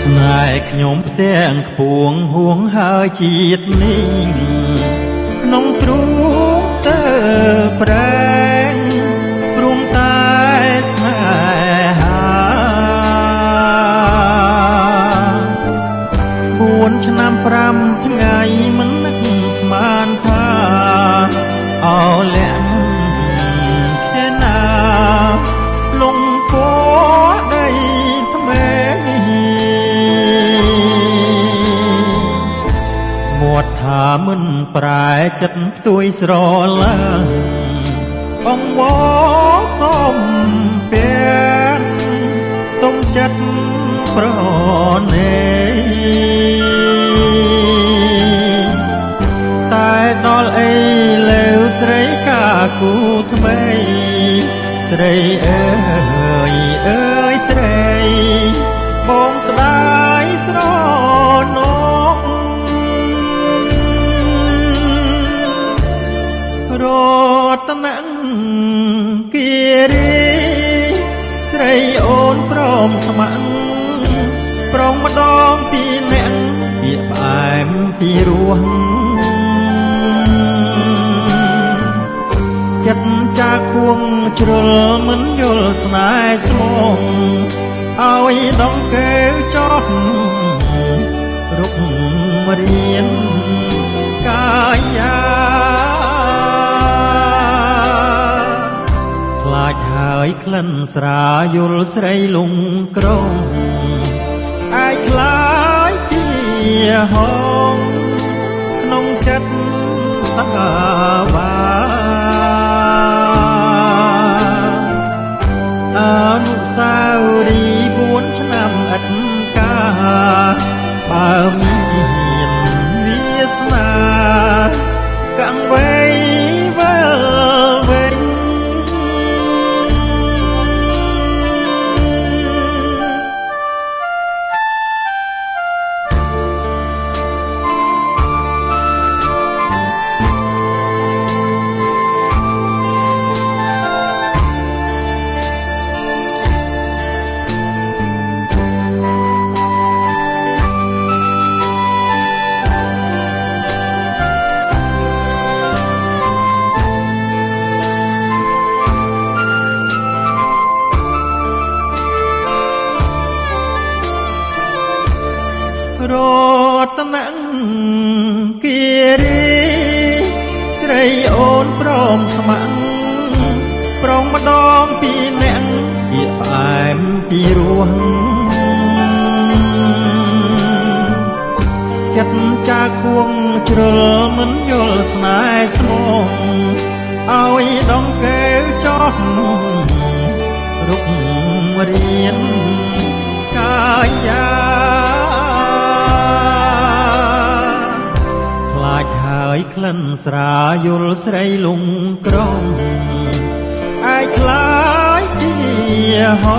ស្នេហ៍ខ្ញុំផ្ទាំងខ្ពងហួងហើយជាតិនេះក្នុងទ្រូងស្ទើរប្រែងព្រមតែស្នេហា4ឆ្នាំ5ថ្ងៃមិននឹកស្មានថាអោលាក់ខែណាលងពណ៌ដីថ្មីមាត់ថាមិនប្រែចិត្តផ្ទួយស្រឡាញ់អង្វរសំពាំងសុំចិត្តប្រណេតែដល់អីលើស្រីកាគូថ្មីស្រីអើយអើយស្រីបងស្ដាយស្រណោរតនគិរីស្រីអូនព្រមស្ម័គ្រប្រងម្ដងពីអ្នកពាក្យផ្អែមពីរោះចិត្តចាគួងជ្រុលមិនយល់ស្នេហ៍ស្មងឲ្យដងកែវចោះរុករៀនកាយាខ្លាចហើយក្លិនស្រាយល់ស្រីលងក្រងអាចខ្លាចជាហងក្នុងចិត្តសាវាអនុស្សាវរីយ៍4ឆ្នាំឥតកាបើមានវាសនាកាំងវៃវិលវិញរតនគិរីស្រីអូនព្រមស្ម័គ្រប្រងម្ដងពីអ្នកពាក្យផ្អែមពីរោះចិត្តចាគួងជ្រុលមិនយល់ស្នេហ៍ស្មងឲ្យដងកែវចោះរុករៀនកាយាហើយក្លិនស្រាយល់ស្រីលងក្រងអាចខ្លាចជាហោ